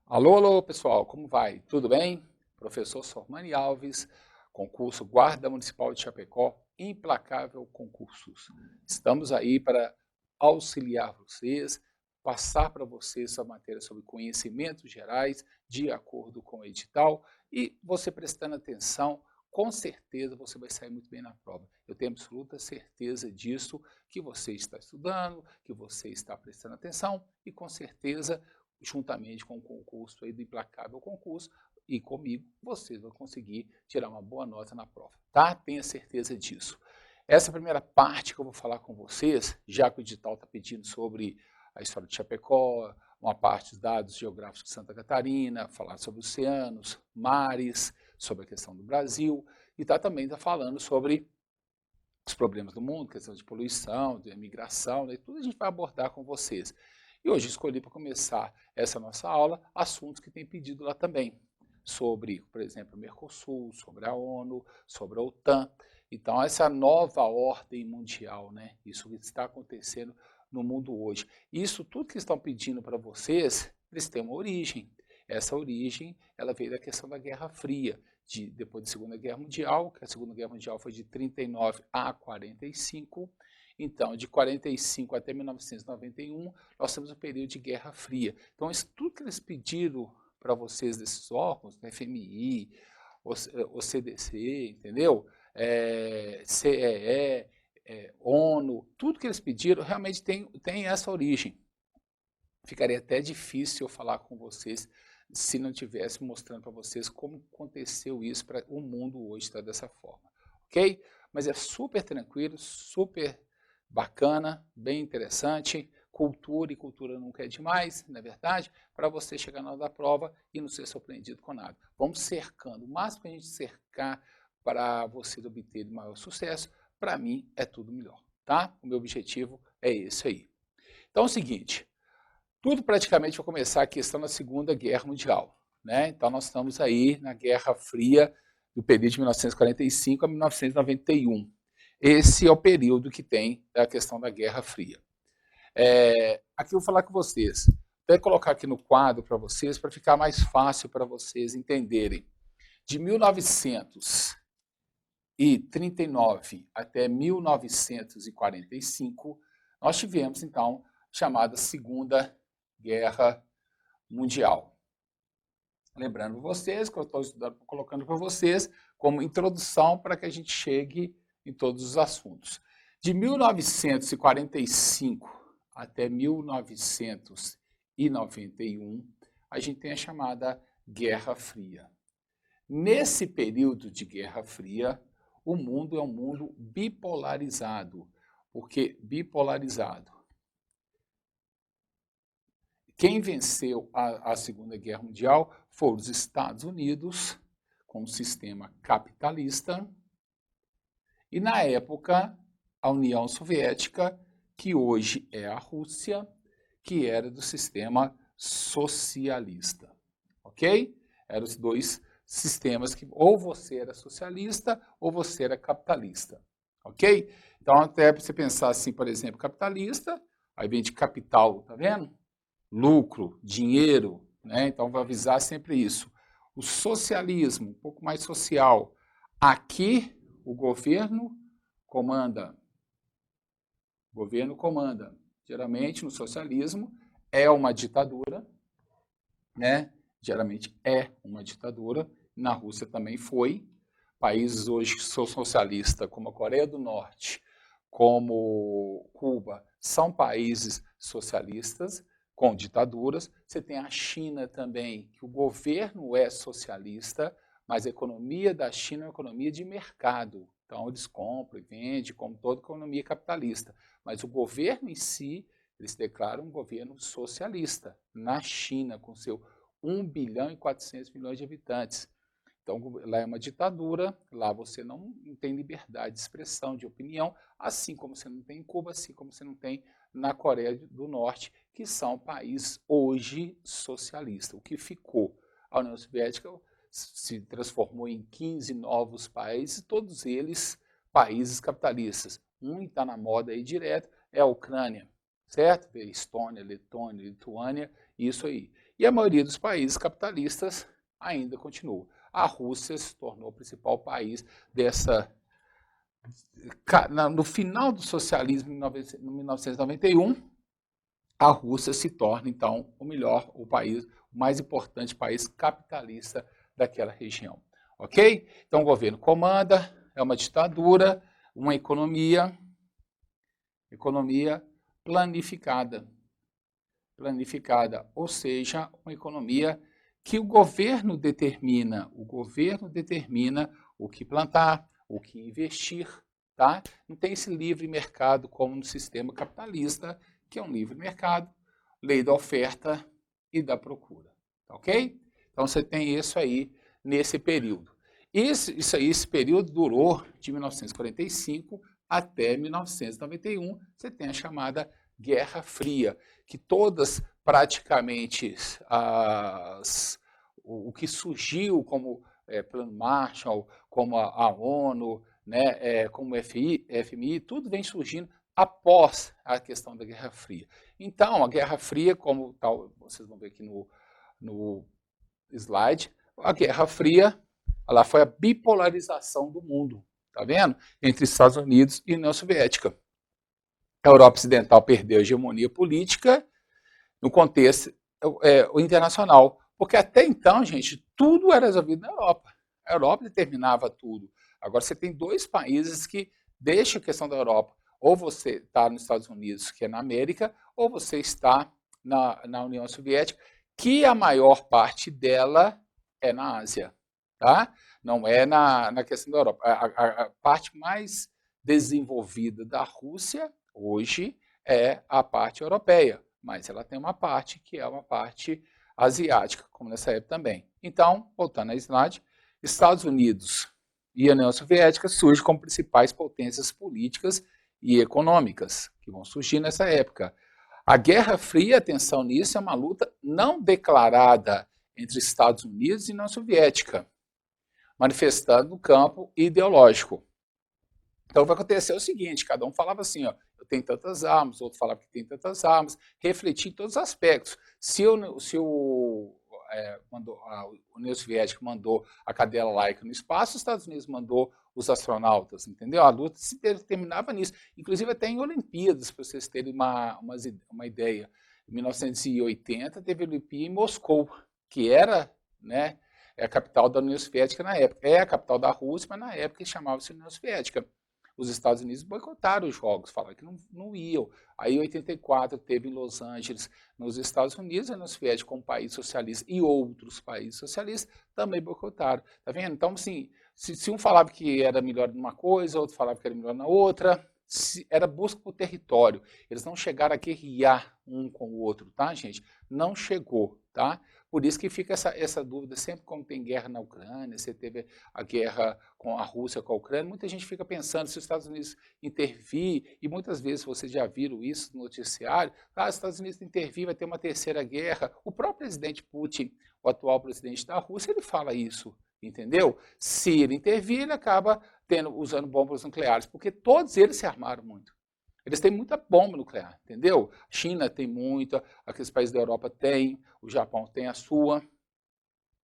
Alô, alô, pessoal, como vai? Tudo bem? Professor Sormani Alves, concurso Guarda Municipal de Chapecó, Implacável Concursos. Estamos aí para auxiliar vocês, passar para vocês a matéria sobre conhecimentos gerais, de acordo com o edital, e você prestando atenção, com certeza você vai sair muito bem na prova. Eu tenho absoluta certeza disso, que você está estudando, que você está prestando atenção, e com certeza juntamente com o concurso aí do Implacável Concurso e comigo, vocês vão conseguir tirar uma boa nota na prova, tá? Tenha certeza disso. Essa primeira parte que eu vou falar com vocês, já que o edital está pedindo sobre a história de Chapecó, uma parte dos dados geográficos de Santa Catarina, falar sobre oceanos, mares, sobre a questão do Brasil, e também falando sobre os problemas do mundo, questão de poluição, de imigração, né? Tudo a gente vai abordar com vocês. E hoje escolhi para começar essa nossa aula assuntos que tem pedido lá também, sobre, por exemplo, o Mercosul, sobre a ONU, sobre a OTAN. Então, essa nova ordem mundial, né? Isso que está acontecendo no mundo hoje. Isso tudo que estão pedindo para vocês, eles têm uma origem. Essa origem, ela veio da questão da Guerra Fria, depois da Segunda Guerra Mundial, que a Segunda Guerra Mundial foi de 39 a 45. Então, de 45 até 1991, nós temos um período de Guerra Fria. Então, isso tudo que eles pediram para vocês desses órgãos, né, FMI, o CDC, entendeu? CEE, ONU, tudo que eles pediram realmente tem essa origem. Ficaria até difícil eu falar com vocês se não tivesse mostrando para vocês como aconteceu isso para o mundo hoje estar dessa forma, ok? Mas é super tranquilo, super bacana, bem interessante, cultura, e cultura nunca é demais, não é verdade? Para você chegar na hora da prova e não ser surpreendido com nada. Vamos cercando, o máximo que a gente cercar para vocês obterem maior sucesso, para mim é tudo melhor, tá? O meu objetivo é esse aí. Então é o seguinte, tudo praticamente vai começar a questão da Segunda Guerra Mundial, né? Então nós estamos aí na Guerra Fria do período de 1945 a 1991. Esse é o período que tem a questão da Guerra Fria. Aqui eu vou falar com vocês. Vou colocar aqui no quadro para vocês, para ficar mais fácil para vocês entenderem. De 1939 até 1945, nós tivemos, então, chamada Segunda Guerra Mundial. Lembrando vocês que eu estou colocando para vocês como introdução para que a gente chegue em todos os assuntos. De 1945 até 1991, a gente tem a chamada Guerra Fria. Nesse período de Guerra Fria, o mundo é um mundo bipolarizado. Por que bipolarizado? Quem venceu a Segunda Guerra Mundial foram os Estados Unidos, com um sistema capitalista, e na época a União Soviética, que hoje é a Rússia, que era do sistema socialista, ok? Eram os dois sistemas que ou você era socialista ou você era capitalista, ok? Então até para você pensar assim, por exemplo, capitalista, aí vem de capital, tá vendo? Lucro, dinheiro, né? Então vai avisar sempre isso. O socialismo, um pouco mais social. Aqui o governo comanda. O governo comanda. Geralmente no socialismo é uma ditadura, né? Geralmente é uma ditadura. Na Rússia também foi. Países hoje que são socialistas, como a Coreia do Norte, como Cuba, são países socialistas com ditaduras. Você tem a China também, que o governo é socialista, mas a economia da China é uma economia de mercado. Então, eles compram e vendem, como toda economia capitalista. Mas o governo em si, eles declaram um governo socialista. Na China, com seu 1 bilhão e 400 milhões de habitantes. Então, lá é uma ditadura, lá você não tem liberdade de expressão, de opinião, assim como você não tem em Cuba, assim como você não tem na Coreia do Norte, que são países hoje socialistas. O que ficou? A União Soviética se transformou em 15 novos países, todos eles países capitalistas. Um está na moda aí direto, é a Ucrânia, certo? Estônia, Letônia, Lituânia, isso aí. E a maioria dos países capitalistas ainda continua. A Rússia se tornou o principal país dessa... No final do socialismo, em 1991, a Rússia se torna, então, o melhor, o país, o mais importante país capitalista daquela região. Ok? Então, o governo comanda, é uma ditadura, uma economia planificada. Planificada, ou seja, uma economia que o governo determina o que plantar, o que investir, tá? Não tem esse livre mercado como no sistema capitalista, que é um livre mercado, lei da oferta e da procura, tá ok? Então você tem isso aí nesse período. Esse período durou de 1945 até 1991, você tem a chamada Guerra Fria, que todas praticamente o que surgiu como Plano Marshall, como a ONU, né, como o FMI, tudo vem surgindo após a questão da Guerra Fria. Então, a Guerra Fria, como tal, vocês vão ver aqui no slide, a Guerra Fria, ela foi a bipolarização do mundo, tá vendo? Entre Estados Unidos e União Soviética. A Europa Ocidental perdeu a hegemonia política no contexto o internacional, porque até então, gente, tudo era resolvido na Europa. A Europa determinava tudo. Agora você tem dois países que deixam a questão da Europa. Ou você está nos Estados Unidos, que é na América, ou você está na União Soviética, que a maior parte dela é na Ásia, tá? Não é na questão da Europa. A parte mais desenvolvida da Rússia hoje é a parte europeia, mas ela tem uma parte que é uma parte asiática, como nessa época também. Então, voltando ao slide, Estados Unidos e a União Soviética surgem como principais potências políticas e econômicas que vão surgir nessa época. A Guerra Fria, atenção nisso, é uma luta não declarada entre Estados Unidos e União Soviética, manifestando no campo ideológico. Então, vai acontecer o seguinte, cada um falava assim, ó, eu tenho tantas armas, outro falava que tem tantas armas, refletir em todos os aspectos. Se a União Soviética mandou a cadela Laika no espaço, os Estados Unidos mandou os astronautas, entendeu? A luta se terminava nisso. Inclusive até em Olimpíadas, para vocês terem uma ideia. Em 1980 teve a Olimpíada em Moscou, que era, né, a capital da União Soviética na época. É a capital da Rússia, mas na época chamava-se União Soviética. Os Estados Unidos boicotaram os jogos, falaram que não iam. Aí, em 84, teve em Los Angeles, nos Estados Unidos, a União Soviética como país socialista e outros países socialistas também boicotaram. Tá vendo? Então, assim, se um falava que era melhor numa coisa, outro falava que era melhor na outra, era busca por território. Eles não chegaram a guerrear um com o outro, tá, gente? Não chegou, tá? Por isso que fica essa dúvida, sempre quando tem guerra na Ucrânia, você teve a guerra com a Rússia, com a Ucrânia, muita gente fica pensando se os Estados Unidos intervir, e muitas vezes vocês já viram isso no noticiário, os Estados Unidos intervir, vai ter uma terceira guerra. O próprio presidente Putin, o atual presidente da Rússia, ele fala isso, entendeu? Se ele intervir, ele acaba usando bombas nucleares, porque todos eles se armaram muito. Eles têm muita bomba nuclear, entendeu? A China tem muita, aqueles países da Europa têm, o Japão tem a sua.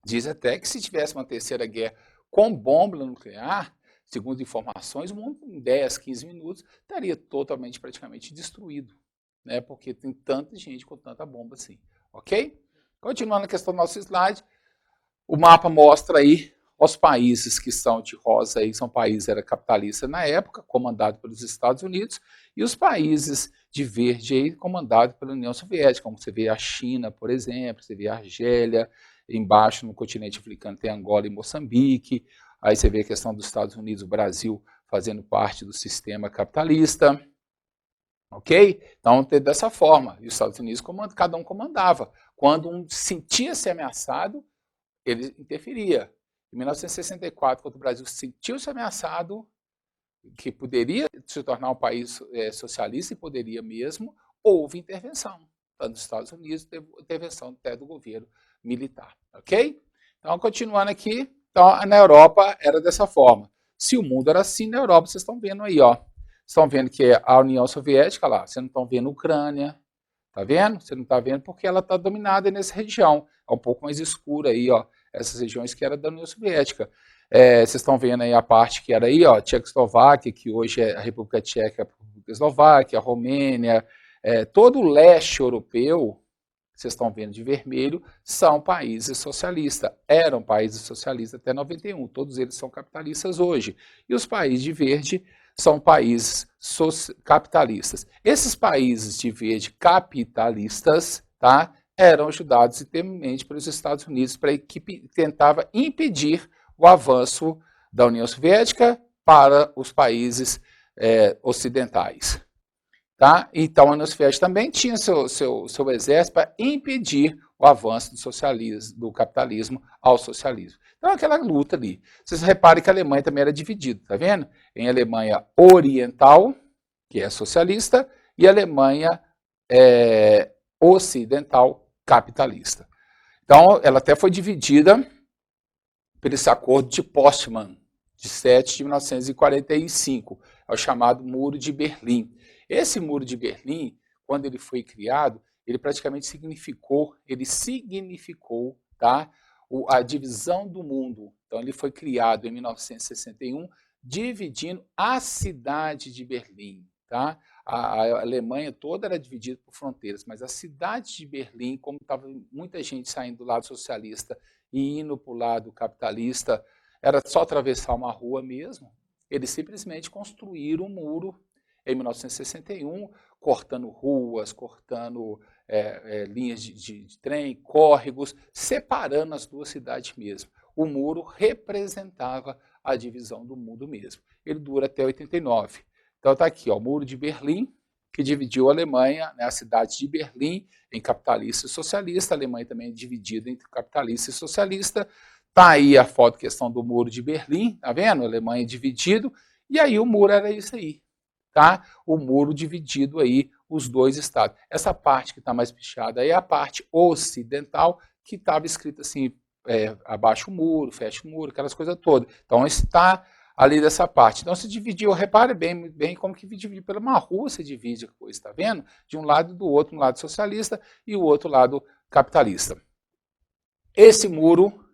Diz até que se tivesse uma terceira guerra com bomba nuclear, segundo informações, o mundo em 10, 15 minutos estaria totalmente, praticamente destruído, né? Porque tem tanta gente com tanta bomba assim, ok? Continuando a questão do nosso slide, o mapa mostra aí os países que são de rosa, aí, são países era capitalista na época, comandado pelos Estados Unidos, e os países de verde, aí, comandado pela União Soviética, como você vê a China, por exemplo, você vê a Argélia, embaixo no continente africano tem Angola e Moçambique, aí você vê a questão dos Estados Unidos, o Brasil fazendo parte do sistema capitalista, ok? Então, dessa forma, e os Estados Unidos, cada um comandava. Quando um sentia-se ameaçado, ele interferia. Em 1964, quando o Brasil sentiu-se ameaçado, que poderia se tornar um país socialista, e poderia mesmo, houve intervenção, tanto dos Estados Unidos, intervenção até do governo militar, ok? Então, continuando aqui, então, na Europa era dessa forma. Se o mundo era assim, na Europa, vocês estão vendo aí, ó. Estão vendo que a União Soviética lá, vocês não estão vendo a Ucrânia, tá vendo? Você não está vendo porque ela está dominada nessa região. É um pouco mais escura aí, ó, essas regiões que era da União Soviética. Vocês estão vendo aí a parte que era aí, ó, Tchecoslováquia, que hoje é a República Tcheca, a República Eslováquia, a Romênia, todo o leste europeu, vocês estão vendo de vermelho, são países socialistas. Eram países socialistas até 91, todos eles são capitalistas hoje. E os países de verde são países capitalistas. Esses países de verde capitalistas, tá, eram ajudados inteiramente pelos Estados Unidos para que tentava impedir o avanço da União Soviética para os países ocidentais. Tá? Então, a União Soviética também tinha seu exército para impedir o avanço do socialismo, do capitalismo ao socialismo. Então, aquela luta ali. Vocês reparem que a Alemanha também era dividida, tá vendo? Em Alemanha Oriental, que é socialista, e Alemanha Ocidental, capitalista. Então, ela até foi dividida por esse acordo de Potsdam, de 7 de 1945, é o chamado Muro de Berlim. Esse Muro de Berlim, quando ele foi criado, ele praticamente significou, tá, a divisão do mundo. Então, ele foi criado em 1961, dividindo a cidade de Berlim. Tá? A Alemanha toda era dividida por fronteiras, mas a cidade de Berlim, como estava muita gente saindo do lado socialista e indo para o lado capitalista, era só atravessar uma rua mesmo. Eles simplesmente construíram um muro em 1961, cortando ruas, cortando linhas de trem, córregos, separando as duas cidades mesmo. O muro representava a divisão do mundo mesmo. Ele dura até 89. Então está aqui, ó, o Muro de Berlim, que dividiu a Alemanha, né, a cidade de Berlim, em capitalista e socialista. A Alemanha também é dividida entre capitalista e socialista. Está aí a foto, questão do Muro de Berlim, tá vendo? A Alemanha dividido, e aí o muro era isso aí. Tá? O muro dividido aí, os dois estados. Essa parte que está mais pichada aí é a parte ocidental, que estava escrito assim, abaixo o muro, fecha o muro, aquelas coisas todas. Então, está ali dessa parte. Então, se dividiu, repare bem como que dividiu pela uma rua, se divide a coisa, está vendo? De um lado e do outro, um lado socialista e o outro lado capitalista. Esse muro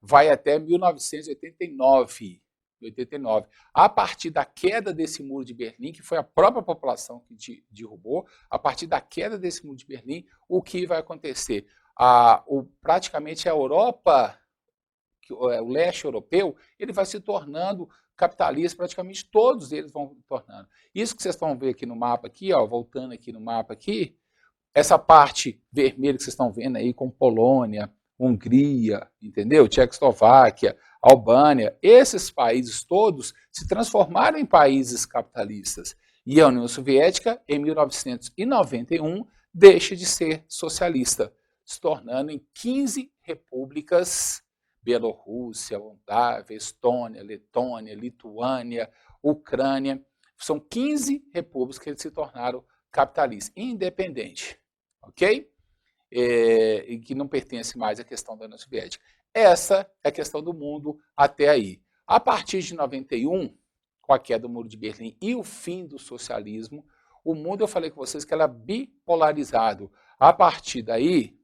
vai até 1989. 89. A partir da queda desse muro de Berlim, que foi a própria população que derrubou, a partir da queda desse muro de Berlim, o que vai acontecer? Praticamente a Europa, o leste europeu, ele vai se tornando capitalista, praticamente todos eles vão se tornando. Isso que vocês estão vendo aqui no mapa, aqui, ó, voltando aqui no mapa aqui, essa parte vermelha que vocês estão vendo aí com Polônia, Hungria, entendeu? Tchecoslováquia, Albânia, esses países todos se transformaram em países capitalistas. E a União Soviética, em 1991, deixa de ser socialista, se tornando em 15 repúblicas, Bielorrússia, Moldávia, Estônia, Letônia, Lituânia, Ucrânia. São 15 repúblicas que se tornaram capitalistas, independentes, ok? E que não pertence mais à questão da União Soviética. Essa é a questão do mundo até aí. A partir de 91, com a queda do Muro de Berlim e o fim do socialismo, o mundo, eu falei com vocês que era bipolarizado. A partir daí,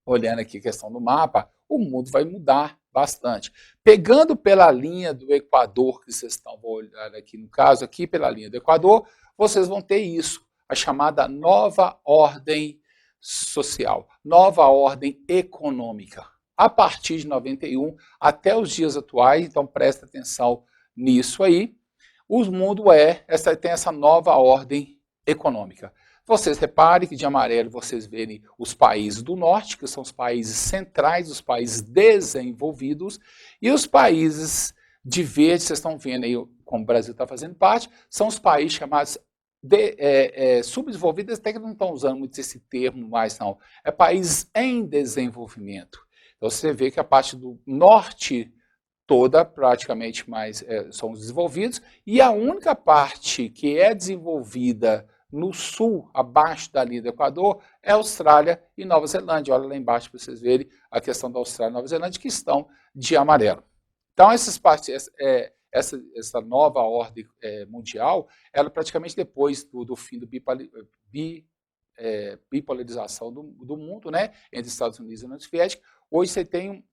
olhando aqui a questão do mapa, o mundo vai mudar bastante. Pegando pela linha do Equador, que vocês estão olhando aqui no caso, aqui pela linha do Equador, vocês vão ter isso, a chamada nova ordem social, nova ordem econômica. A partir de 91 até os dias atuais, então presta atenção nisso aí, o mundo tem essa nova ordem econômica. Vocês reparem que de amarelo vocês verem os países do norte, que são os países centrais, os países desenvolvidos, e os países de verde, vocês estão vendo aí como o Brasil está fazendo parte, são os países chamados subdesenvolvidos, até que não estão usando muito esse termo mais não, é países em desenvolvimento. Então você vê que a parte do norte toda praticamente mais são os desenvolvidos, e a única parte que é desenvolvida no sul, abaixo da linha do Equador, é Austrália e Nova Zelândia. Olha lá embaixo para vocês verem a questão da Austrália e Nova Zelândia, que estão de amarelo. Então, essa nova ordem mundial, ela praticamente depois do fim do bipolarização do mundo, né, entre Estados Unidos e União Soviética, hoje você tem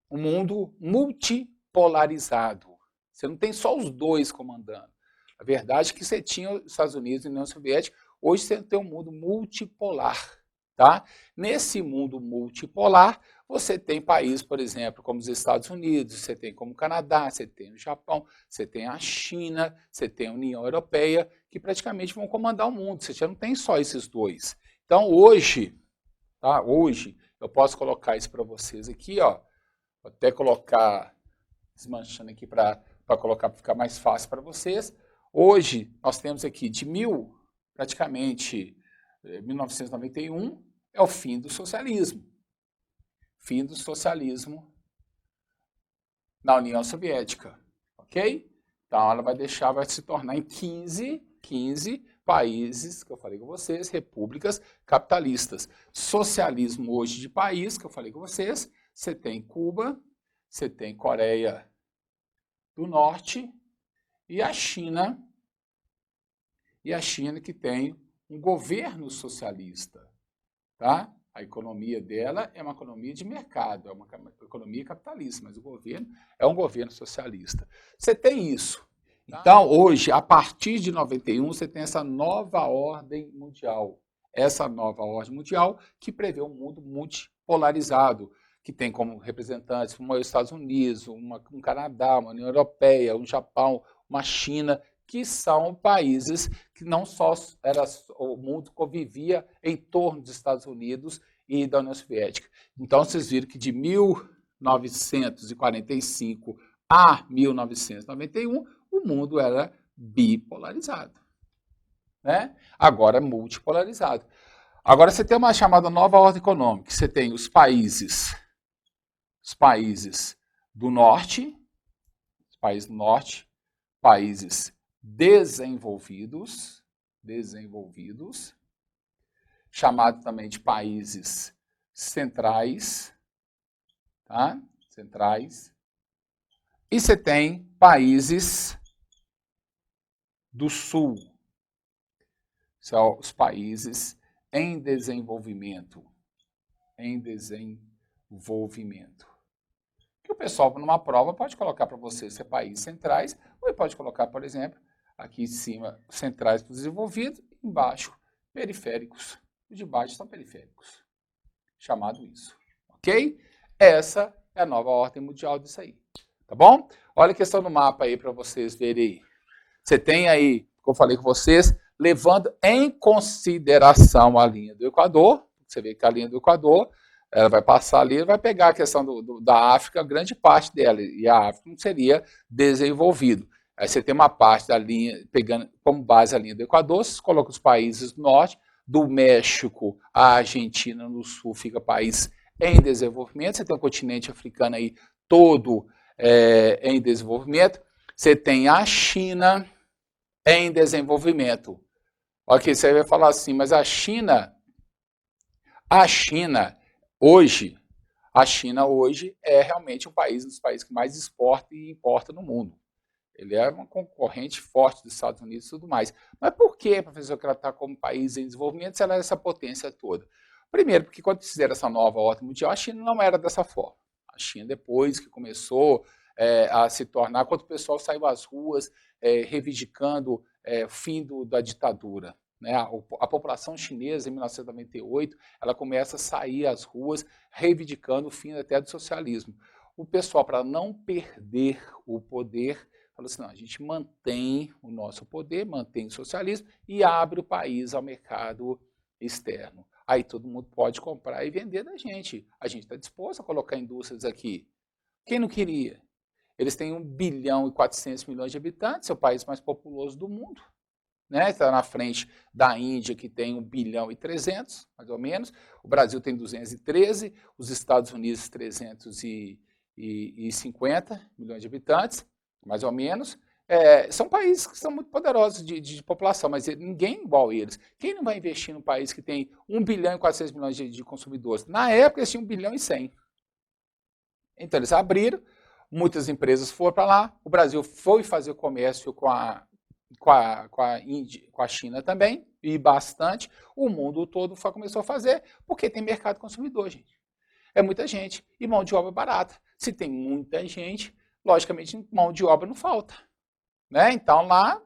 um mundo multipolarizado. Você não tem só os dois comandando. A verdade é que você tinha os Estados Unidos e a União Soviética, hoje você tem um mundo multipolar. Tá? Nesse mundo multipolar, você tem países, por exemplo, como os Estados Unidos, você tem como o Canadá, você tem o Japão, você tem a China, você tem a União Europeia, que praticamente vão comandar o mundo. Você já não tem só esses dois. Então, hoje, tá? Hoje, eu posso colocar isso para vocês aqui, ó. Vou até colocar, desmanchando aqui para colocar, para ficar mais fácil para vocês. Hoje, nós temos aqui de praticamente 1991, é o fim do socialismo. Fim do socialismo na União Soviética, ok? Então, ela vai se tornar em 15 países, que eu falei com vocês, repúblicas capitalistas. Socialismo hoje de país, que eu falei com vocês, você tem Cuba, você tem Coreia do Norte e a China que tem um governo socialista, tá? A economia dela é uma economia de mercado, é uma economia capitalista, mas o governo é um governo socialista. Você tem isso. Então, hoje, a partir de 91, você tem essa nova ordem mundial. Essa nova ordem mundial que prevê um mundo multipolarizado, que tem como representantes os Estados Unidos, um Canadá, uma União Europeia, um Japão, uma China, que são países que não só o mundo convivia em torno dos Estados Unidos e da União Soviética. Então, vocês viram que de 1945 a 1991, o mundo era bipolarizado, né? Agora é multipolarizado. Agora você tem uma chamada nova ordem econômica. Você tem os países do norte, países desenvolvidos, chamado também de países centrais, tá? Centrais. E você tem países do sul, são os países em desenvolvimento. Que o pessoal, numa prova, pode colocar para você se é países centrais, ou pode colocar, por exemplo, aqui em cima, centrais para desenvolvidos, embaixo, periféricos. Os de baixo são periféricos. Chamado isso. Ok? Essa é a nova ordem mundial disso aí. Tá bom? Olha a questão do mapa aí para vocês verem aí. Você tem aí, como eu falei com vocês, levando em consideração a linha do Equador. Você vê que a linha do Equador, ela vai passar ali, vai pegar a questão da África, grande parte dela, e a África não seria desenvolvido. Aí você tem uma parte da linha, pegando como base a linha do Equador, você coloca os países do norte, do México à Argentina no sul fica país em desenvolvimento, você tem o continente africano aí todo em desenvolvimento, você tem a China em desenvolvimento. Ok, você vai falar assim, mas a China hoje é realmente um dos países que mais exporta e importa no mundo. Ele é uma concorrente forte dos Estados Unidos e tudo mais. Mas por que, professor, que ela está como país em desenvolvimento se ela é essa potência toda? Primeiro, porque quando fizeram essa nova ordem mundial, a China não era dessa forma. A China, depois que começou a se tornar, quando o pessoal saiu às ruas reivindicando o fim da ditadura, né? A população chinesa, em 1998, ela começa a sair às ruas reivindicando o fim até do socialismo. O pessoal, para não perder o poder, falou assim, não, a gente mantém o nosso poder, mantém o socialismo e abre o país ao mercado externo. Aí todo mundo pode comprar e vender da gente. A gente está disposto a colocar indústrias aqui. Quem não queria? Eles têm 1 bilhão e 400 milhões de habitantes, é o país mais populoso do mundo. Né? Está na frente da Índia, que tem 1 bilhão e 300, mais ou menos. O Brasil tem 213, os Estados Unidos 350 milhões de habitantes, mais ou menos. São países que são muito poderosos de população, mas ninguém é igual a eles. Quem não vai investir num país que tem 1 bilhão e 400 milhões de consumidores? Na época, eles tinham 1 bilhão e 100. Então, eles abriram, muitas empresas foram para lá, o Brasil foi fazer comércio com a China também, e bastante. O mundo todo começou a fazer, porque tem mercado consumidor, gente. É muita gente, e mão de obra barata. Se tem muita gente, logicamente, mão de obra não falta. Né? Então, lá,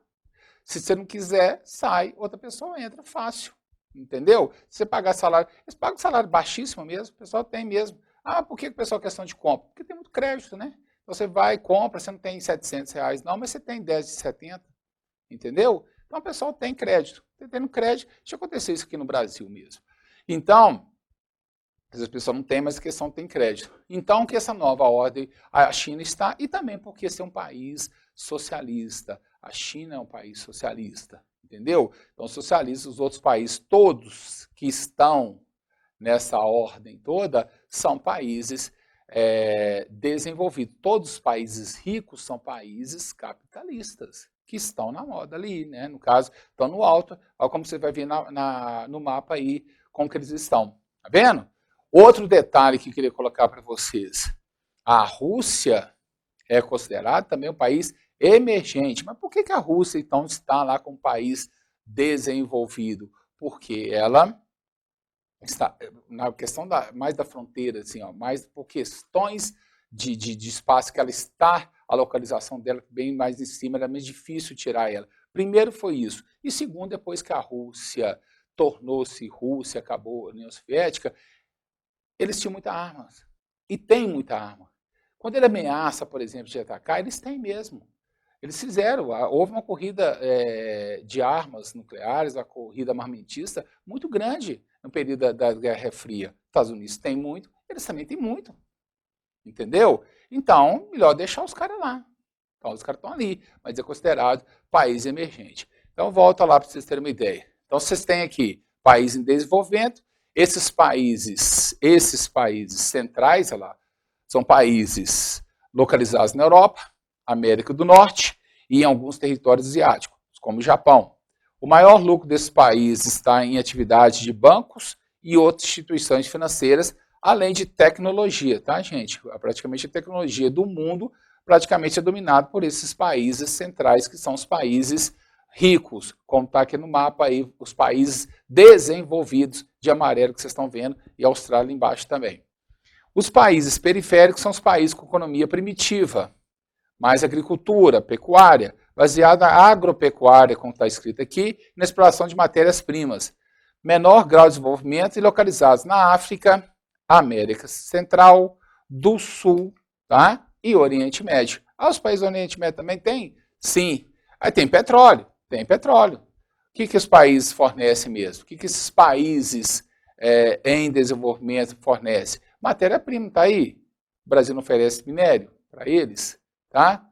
se você não quiser, sai, outra pessoa entra, fácil. Entendeu? Se você pagar salário, eles pagam salário baixíssimo mesmo, o pessoal tem mesmo. Ah, por que o pessoal é questão de compra? Porque tem muito crédito, né? Então, você vai e compra, você não tem R$700, não, mas você tem 10 de 70. Entendeu? Então, o pessoal tem crédito. Tendo crédito, deixa acontecer isso aqui no Brasil mesmo. Então, às vezes a pessoa não tem, mas a questão tem crédito. Então, que essa nova ordem, a China está, e também porque esse é um país socialista. A China é um país socialista, entendeu? Então, socialista, os outros países, todos que estão nessa ordem toda, são países desenvolvidos. Todos os países ricos são países capitalistas, que estão na moda ali, né? No caso, estão no alto, olha como você vai ver no mapa aí, como que eles estão. Tá vendo? Outro detalhe que eu queria colocar para vocês. A Rússia é considerada também um país emergente. Mas por que a Rússia, então, está lá como país desenvolvido? Porque ela está na questão mais da fronteira, assim, ó, mais por questões de espaço que ela está, a localização dela bem mais em cima, era mais difícil tirar ela. Primeiro foi isso. E segundo, depois que a Rússia tornou-se Rússia, acabou a União Soviética, eles tinham muita arma. E tem muita arma. Quando ele ameaça, por exemplo, de atacar, eles têm mesmo. Eles fizeram, houve uma corrida de armas nucleares, uma corrida armamentista muito grande no período da Guerra Fria. Os Estados Unidos têm muito, eles também têm muito. Entendeu? Então, melhor deixar os caras lá. Então, os caras estão ali, mas é considerado país emergente. Então, volta lá para vocês terem uma ideia. Então, vocês têm aqui país em desenvolvimento. Esses países centrais, olha lá, são países localizados na Europa, América do Norte e em alguns territórios asiáticos, como o Japão. O maior lucro desses países está em atividades de bancos e outras instituições financeiras, além de tecnologia, tá, gente? Praticamente a tecnologia do mundo praticamente é dominada por esses países centrais, que são os países ricos, como está aqui no mapa aí, os países desenvolvidos de amarelo que vocês estão vendo, e a Austrália embaixo também. Os países periféricos são os países com economia primitiva, mais agricultura, pecuária, baseada na agropecuária, como está escrito aqui, na exploração de matérias-primas. Menor grau de desenvolvimento e localizados na África, América Central, do Sul, tá? E Oriente Médio. Os países do Oriente Médio também tem? Sim. Aí tem petróleo. Tem petróleo. O que os países fornecem mesmo? O que esses países em desenvolvimento fornecem? Matéria-prima, está aí. O Brasil não oferece minério para eles, tá?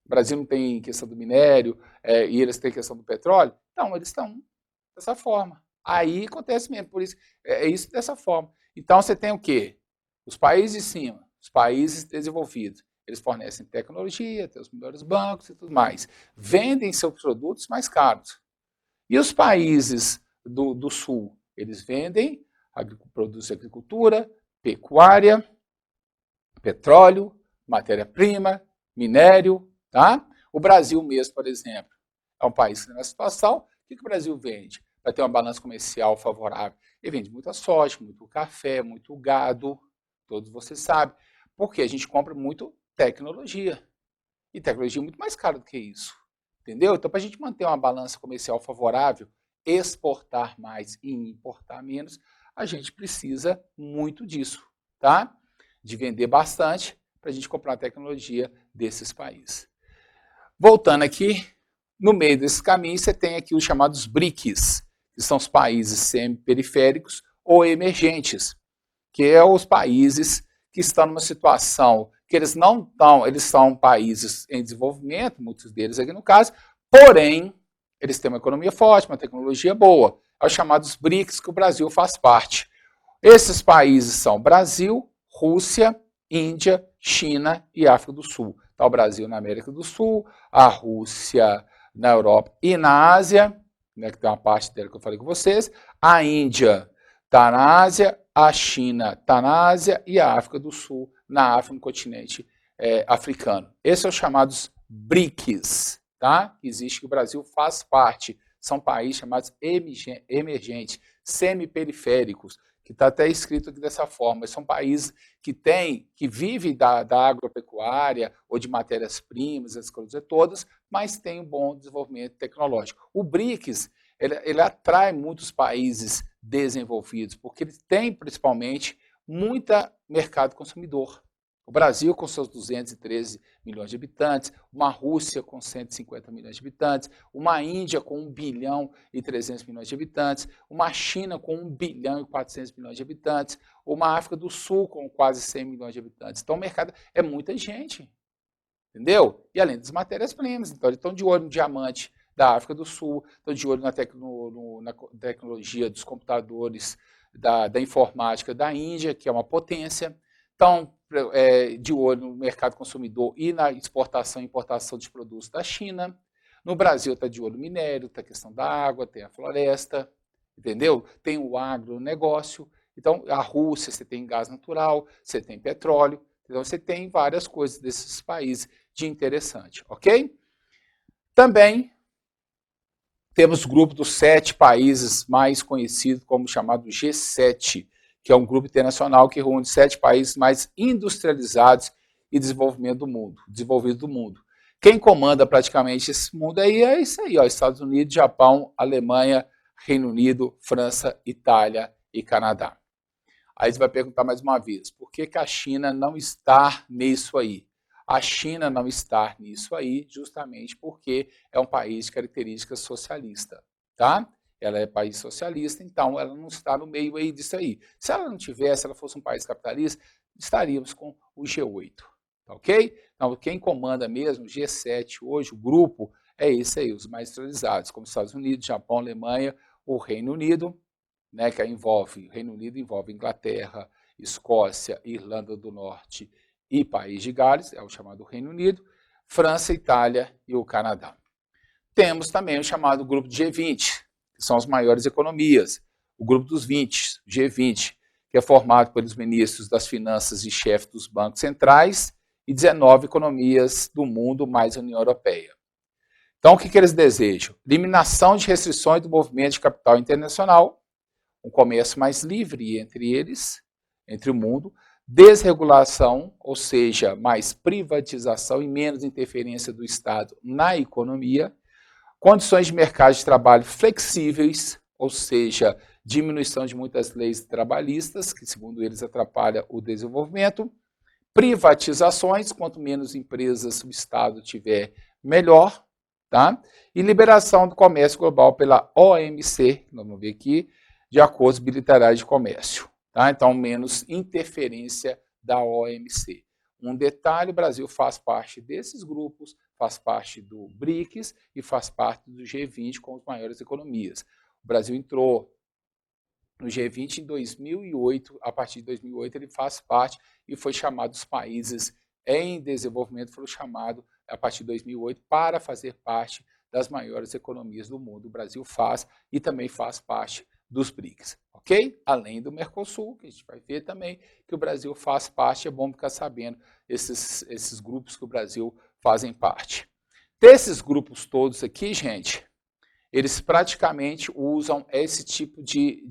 O Brasil não tem questão do minério e eles têm questão do petróleo. Então, eles estão dessa forma. Aí acontece mesmo, por isso, é isso dessa forma. Então, você tem o quê? Os países de cima, os países desenvolvidos. Eles fornecem tecnologia, têm os melhores bancos e tudo mais. Vendem seus produtos mais caros. E os países do sul, eles vendem produtos de agricultura, pecuária, petróleo, matéria-prima, minério, tá? O Brasil mesmo, por exemplo, é um país que tem uma situação. O que o Brasil vende? Vai ter uma balança comercial favorável. Ele vende muita soja, muito café, muito gado, todos vocês sabem. Porque a gente compra muito tecnologia. E tecnologia é muito mais cara do que isso. Entendeu? Então, para a gente manter uma balança comercial favorável, exportar mais e importar menos, a gente precisa muito disso, tá? De vender bastante para a gente comprar a tecnologia desses países. Voltando aqui, no meio desse caminho, você tem aqui os chamados BRICS, que são os países semi-periféricos ou emergentes, que é os países que estão numa situação que eles não estão, eles são países em desenvolvimento, muitos deles aqui no caso, porém, eles têm uma economia forte, uma tecnologia boa. É os chamados BRICS, que o Brasil faz parte. Esses países são Brasil, Rússia, Índia, China e África do Sul. Está o Brasil na América do Sul, a Rússia na Europa e na Ásia, né, que tem uma parte dela que eu falei com vocês, a Índia está na Ásia, a China está na Ásia e a África do Sul na África, no continente africano. Esses são os chamados BRICS, tá? Existe que o Brasil faz parte. São países chamados emergentes, semi-periféricos, que está até escrito aqui dessa forma. São países que vivem da agropecuária ou de matérias-primas, essas coisas todas, mas tem um bom desenvolvimento tecnológico. O BRICS, ele atrai muitos países desenvolvidos, porque ele tem, principalmente, muito mercado consumidor. O Brasil com seus 213 milhões de habitantes, uma Rússia com 150 milhões de habitantes, uma Índia com 1 bilhão e 300 milhões de habitantes, uma China com 1 bilhão e 400 milhões de habitantes, uma África do Sul com quase 100 milhões de habitantes. Então o mercado é muita gente, entendeu? E além das matérias-primas, então eles estão de olho no diamante da África do Sul, estão de olho na tecnologia dos computadores, da informática da Índia, que é uma potência. Estão de olho no mercado consumidor e na exportação e importação de produtos da China. No Brasil está de olho no minério, tem a questão da água, tem a floresta, entendeu? Tem o agronegócio. Então, a Rússia, você tem gás natural, você tem petróleo, então você tem várias coisas desses países de interessante, ok? Também temos o grupo dos 7 países mais conhecidos como chamado G7, que é um grupo internacional que reúne 7 países mais industrializados e desenvolvidos do mundo. Quem comanda praticamente esse mundo aí é isso aí, ó, Estados Unidos, Japão, Alemanha, Reino Unido, França, Itália e Canadá. Aí você vai perguntar mais uma vez, por que a China não está nisso aí? A China não está nisso aí justamente porque é um país de característica socialista, tá? Ela é país socialista, então ela não está no meio aí disso aí. Se ela não tivesse, se ela fosse um país capitalista, estaríamos com o G8, tá ok? Então, quem comanda mesmo, o G7 hoje, o grupo, é esse aí, os mais industrializados, como Estados Unidos, Japão, Alemanha, o Reino Unido, né, que envolve, o Reino Unido envolve Inglaterra, Escócia, Irlanda do Norte e País de Gales, é o chamado Reino Unido, França, Itália e o Canadá. Temos também o chamado grupo de G20, que são as maiores economias, o grupo dos 20, G20, que é formado pelos ministros das finanças e chefes dos bancos centrais e 19 economias do mundo, mais a União Europeia. Então, o que eles desejam? Eliminação de restrições do movimento de capital internacional, um comércio mais livre entre eles, entre o mundo, desregulação, ou seja, mais privatização e menos interferência do Estado na economia, condições de mercado de trabalho flexíveis, ou seja, diminuição de muitas leis trabalhistas, que segundo eles atrapalha o desenvolvimento, privatizações, quanto menos empresas o Estado tiver, melhor, tá? E liberação do comércio global pela OMC, vamos ver aqui, de acordos bilaterais de comércio, tá? Então, menos interferência da OMC. Um detalhe, o Brasil faz parte desses grupos, faz parte do BRICS e faz parte do G20 com as maiores economias. O Brasil entrou no G20 em 2008, a partir de 2008 ele faz parte e foi chamado os países em desenvolvimento, foram chamados a partir de 2008 para fazer parte das maiores economias do mundo. O Brasil faz e também faz parte dos BRICS, ok? Além do Mercosul, que a gente vai ver também que o Brasil faz parte, é bom ficar sabendo esses grupos que o Brasil fazem parte. Desses grupos todos aqui, gente, eles praticamente usam esse tipo de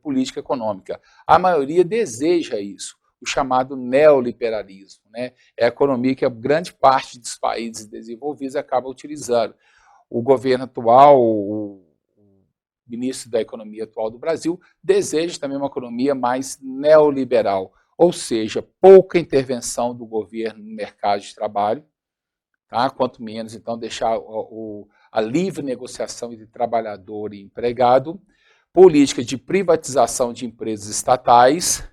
política econômica. A maioria deseja isso, o chamado neoliberalismo, né? É a economia que a grande parte dos países desenvolvidos acaba utilizando. O governo atual, o ministro da Economia atual do Brasil, deseja também uma economia mais neoliberal, ou seja, pouca intervenção do governo no mercado de trabalho, tá? Quanto menos, então, deixar a livre negociação entre trabalhador e empregado, política de privatização de empresas estatais,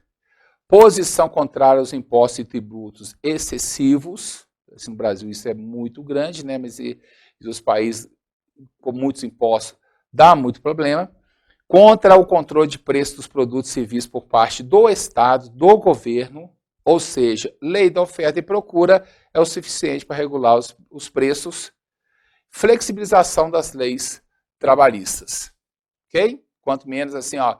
posição contrária aos impostos e tributos excessivos, assim, no Brasil isso é muito grande, né? Mas os países com muitos impostos dá muito problema, contra o controle de preço dos produtos e serviços por parte do Estado, do governo, Ou seja, lei da oferta e procura é o suficiente para regular os preços, flexibilização das leis trabalhistas, ok? Quanto menos assim, ó,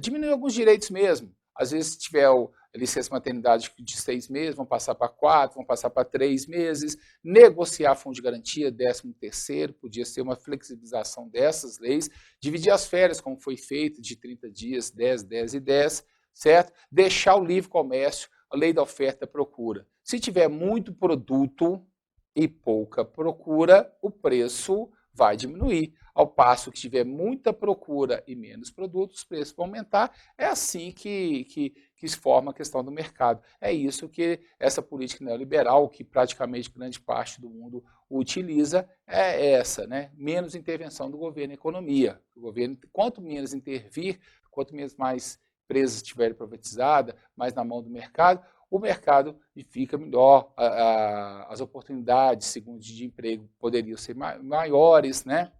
diminui alguns direitos mesmo. Às vezes, se tiver licença maternidade de 6 meses, vão passar para 4, vão passar para 3 meses. Negociar fundo de garantia, 13º, podia ser uma flexibilização dessas leis. Dividir as férias, como foi feito, de 30 dias, 10, 10 e 10, certo? Deixar o livre comércio, a lei da oferta e procura. Se tiver muito produto e pouca procura, o preço vai diminuir. Ao passo que tiver muita procura e menos produtos, os preços vão aumentar. É assim que se forma a questão do mercado. É isso que essa política neoliberal, que praticamente grande parte do mundo utiliza, é essa, né? Menos intervenção do governo na economia. O governo, quanto menos intervir, quanto menos mais empresas estiverem privatizadas, mais na mão do mercado, o mercado fica melhor, as oportunidades, segundo de emprego, poderiam ser maiores, né?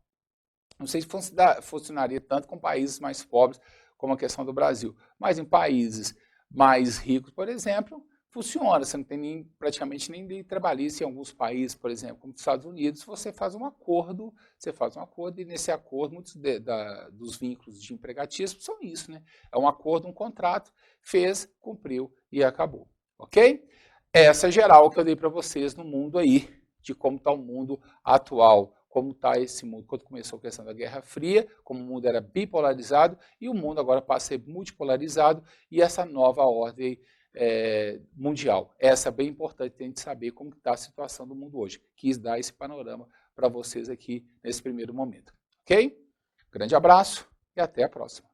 Não sei se funcionaria tanto com países mais pobres, como a questão do Brasil. Mas em países mais ricos, por exemplo, funciona. Você não tem praticamente nem lei trabalhista em alguns países, por exemplo, como os Estados Unidos, você faz um acordo, e nesse acordo muitos dos vínculos de empregatismo são isso, né? É um acordo, um contrato, fez, cumpriu e acabou. Ok? Essa é geral que eu dei para vocês no mundo aí, de como está o mundo atual, como está esse mundo, quando começou a questão da Guerra Fria, como o mundo era bipolarizado, e o mundo agora passa a ser multipolarizado, e essa nova ordem mundial. Essa é bem importante a gente saber como está a situação do mundo hoje. Quis dar esse panorama para vocês aqui nesse primeiro momento. Ok? Grande abraço e até a próxima.